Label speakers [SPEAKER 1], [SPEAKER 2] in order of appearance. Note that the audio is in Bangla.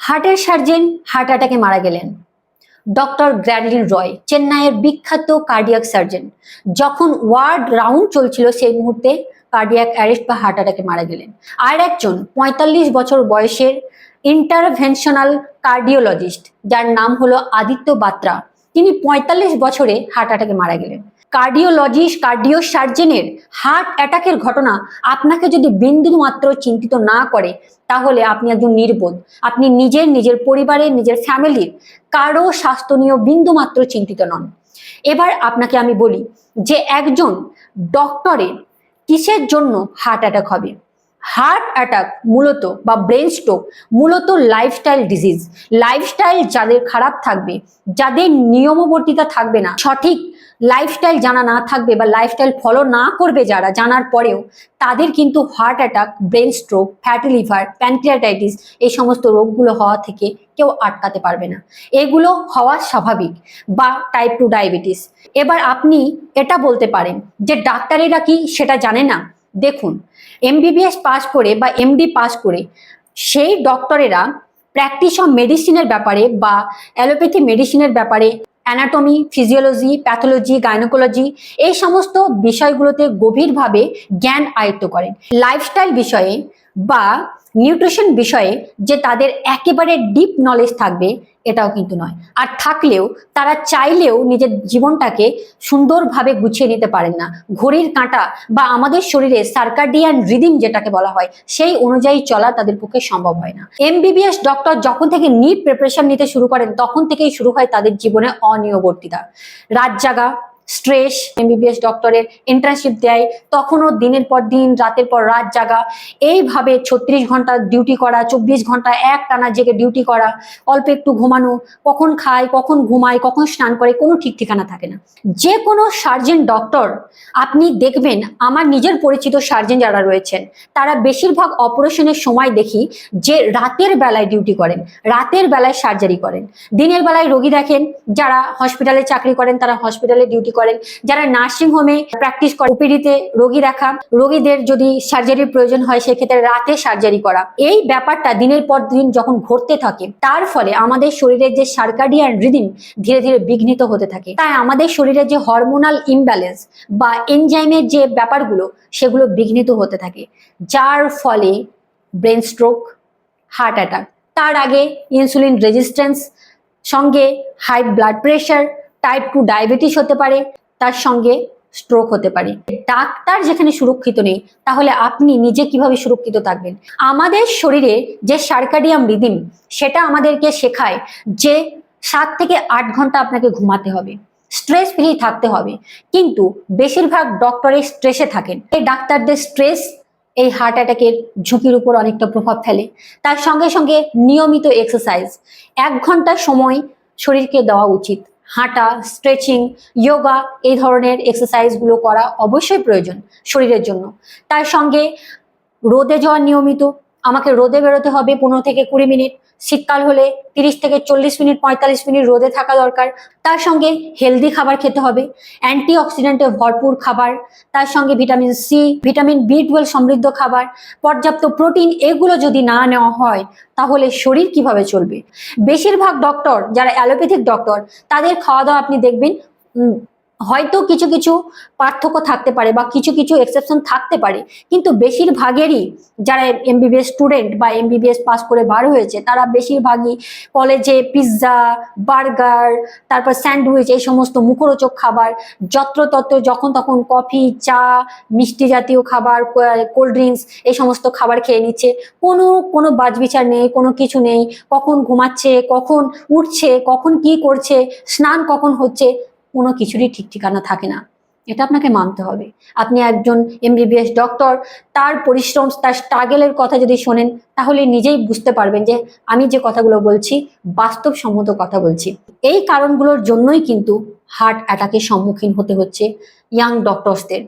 [SPEAKER 1] হার্টের সার্জন হার্ট অ্যাটাকে মারা গেলেন। ডক্টর গ্র্যাডলিন রয়, চেন্নাইয়ের বিখ্যাত কার্ডিয়াক সার্জন, যখন ওয়ার্ড রাউন্ড চলছিল সেই মুহূর্তে কার্ডিয়াক অ্যারেস্ট বা হার্ট অ্যাটাকে মারা গেলেন। আর একজন ৪৫ বছর বয়সের ইন্টারভেনশনাল কার্ডিওলজিস্ট, যার নাম হলো আদিত্য বাত্রা, তিনি ৪৫ বছরে হার্ট অ্যাটাকে মারা গেলেন। কার্ডিওলজিস্ট, কার্ডিও সার্জনের হার্ট অ্যাটাকের ঘটনা আপনাকে যদি বিন্দু মাত্র চিন্তিত না করে, তাহলে আপনি একজন নির্বোধ। আপনি নিজের পরিবারের, নিজের ফ্যামিলির কারো স্বাস্থ্য নিয়ে বিন্দু মাত্র চিন্তিত নন। এবার আপনাকে আমি বলি যে একজন ডক্টরের কিসের জন্য হার্ট অ্যাটাক হবে। হার্ট অ্যাটাক মূলত বা ব্রেন স্ট্রোক মূলত লাইফস্টাইল ডিজিজ। লাইফস্টাইল যাদের খারাপ থাকবে, যাদের নিয়মবর্তিতা থাকবে না, সঠিক লাইফস্টাইল জানা না থাকবে বা লাইফস্টাইল ফলো না করবে যারা, জানার পরেও তাদের কিন্তু heart attack, brain stroke, fatty liver, pancreatitis এই সমস্ত রোগগুলো হওয়া থেকে কেউ আটকাতে পারবে না। এগুলো হওয়া স্বাভাবিক। বা টাইপ 2 ডায়াবেটিস। এবার আপনি এটা বলতে পারেন যে ডাক্তারেরা কি সেটা জানে না? দেখুন, এমবিবিএস পাস করে বা এমডি পাস করে সেই ডক্টরেরা প্র্যাকটিস অফ মেডিসিনের ব্যাপারে বা অ্যালোপ্যাথি মেডিসিনের ব্যাপারে, অ্যানাটমি, ফিজিওলজি, প্যাথোলজি, গাইনোকোলজি এই সমস্ত বিষয়গুলোতে গভীরভাবে জ্ঞান আয়ত্ত করেন। লাইফস্টাইল বিষয়ে বা নিউট্রিশন বিষয়ে যে তাদের একেবারে ডিপ নলেজ থাকবে এটাও কিন্তু নয়। আর থাকলেও তারা চাইলেও নিজের জীবনটাকে সুন্দরভাবে গুছিয়ে নিতে পারেন না। ঘড়ির কাঁটা বা আমাদের শরীরে সার্কাডিয়ান রিদিম যেটাকে বলা হয়, সেই অনুযায়ী চলা তাদের পক্ষে সম্ভব হয় না। এমবিবিএস ডক্টর যখন থেকে নিট প্রিপারেশন নিতে শুরু করেন, তখন থেকেই শুরু হয় তাদের জীবনে অনিয়বর্তিতা, রাত জাগা, স্ট্রেস। এমবিবিএস ডক্টরের ইন্টার্নশিপ দেয়, তখনও দিনের পর দিন, রাতের পর রাত জাগা, এইভাবে ৩৬ ঘন্টা ডিউটি করা, ২৪ ঘন্টা এক টানা জেগে ডিউটি করা, অল্প একটু ঘুমানো, কখন খায়, কখন ঘুমায়, কখন স্নান করে, কোনো ঠিক ঠিকানা থাকে না। যে কোনো সার্জন ডক্টর আপনি দেখবেন, আমার নিজের পরিচিত সার্জন যারা রয়েছেন, তারা বেশিরভাগ অপারেশনের সময় দেখি যে রাতের বেলায় ডিউটি করেন, রাতের বেলায় সার্জারি করেন। দিনের বেলায় রোগী দেখেন, যারা হসপিটালে চাকরি করেন তারা হসপিটালে ডিউটি করেন, যারা নার্সিং হোমে প্র্যাকটিস করে ওপিডিতে রোগী দেখা, রোগীদের যদি সার্জারির প্রয়োজন হয় সেক্ষেত্রে রাতে সার্জারি করা। এই ব্যাপারটা দিনের পর দিন যখন ঘটতে থাকে, তার ফলে আমাদের শরীরের যে সার্কাডিয়ান রিদিম ধীরে ধীরে বিঘ্নিত হতে থাকে। তাই আমাদের শরীরের যে হরমোনাল ইমব্যালেন্স বা এনজাইমের যে ব্যাপারগুলো, সেগুলো বিঘ্নিত হতে থাকে, যার ফলে ব্রেন স্ট্রোক, হার্ট অ্যাটাক। তার আগে ইনসুলিন রেজিস্ট্যান্স, সঙ্গে high blood pressure, type 2 diabetes হতে পারে, তার সঙ্গে স্ট্রোক হতে পারে। ডাক্তার যেখানে সুরক্ষিত নেই, তাহলে আপনি নিজে কিভাবে সুরক্ষিত থাকবেন? আমাদের শরীরে যে সার্কাডিয়াম রিদিম, সেটা আমাদেরকে শেখায় যে 7 থেকে 8 ঘন্টা আপনাকে ঘুমাতে হবে, স্ট্রেস ফ্রি থাকতে হবে। কিন্তু বেশিরভাগ ডক্টরের স্ট্রেসে থাকেন। এই ডাক্তারদের স্ট্রেস এই হার্ট অ্যাটাকের ঝুঁকির উপর অনেকটা প্রভাব ফেলে। তার সঙ্গে সঙ্গে নিয়মিত এক্সারসাইজ, 1 ঘন্টা সময় শরীরকে দেওয়া উচিত। হাঁটা, স্ট্রেচিং, যোগা, এই ধরনের এক্সারসাইজগুলো করা অবশ্যই প্রয়োজন শরীরের জন্য। তার সঙ্গে রোদে যাওয়া নিয়মিত, আমাকে রোদে বেরোতে হবে 15 থেকে 20 মিনিট, শীতকাল হলে 30 থেকে 40 মিনিট, 45 মিনিট রোদে থাকা দরকার। তার সঙ্গে হেলদি খাবার খেতে হবে, অ্যান্টিঅক্সিডেন্টে ভরপুর খাবার, তার সঙ্গে ভিটামিন সি, ভিটামিন বি12 সমৃদ্ধ খাবার, পর্যাপ্ত প্রোটিন, এগুলো যদি না নেওয়া হয় তাহলে শরীর কিভাবে চলবে? বেশিরভাগ ডক্টর যারা অ্যালোপ্যাথিক ডক্টর, তাদের খাওয়া দাওয়া আপনি দেখবেন হয়তো কিছু কিছু পার্থক্য থাকতে পারে বা কিছু কিছু এক্সেপশন থাকতে পারে, কিন্তু বেশিরভাগেরই যারা এমবিবিএস স্টুডেন্ট বা এমবিবিএস পাস করে বার হয়েছে, তারা বেশিরভাগই কলেজে পিৎজা, বার্গার, তারপর স্যান্ডউইচ, এই সমস্ত মুখরোচক খাবার, যত্রতত্র যখন তখন কফি, চা, মিষ্টি জাতীয় খাবার, কোল্ড ড্রিঙ্কস, এই সমস্ত খাবার খেয়ে নিচ্ছে। কোনো বাছবিচার নেই, কোনো কিছু নেই। কখন ঘুমাচ্ছে, কখন উঠছে, কখন কি করছে, স্নান কখন হচ্ছে, কোনো কিছুরই ঠিক ঠিকানা থাকে না। এটা আপনাকে মানতে হবে। আপনি একজন এমবিবিএস ডক্টর, তার পরিশ্রম, তার স্ট্রাগলের কথা যদি শোনেন, তাহলে নিজেই বুঝতে পারবেন যে আমি যে কথাগুলো বলছি বাস্তবসম্মত কথা বলছি। এই কারণগুলোর জন্যই কিন্তু হার্ট অ্যাটাকের সম্মুখীন হতে হচ্ছে ইয়াং ডক্টরসদের।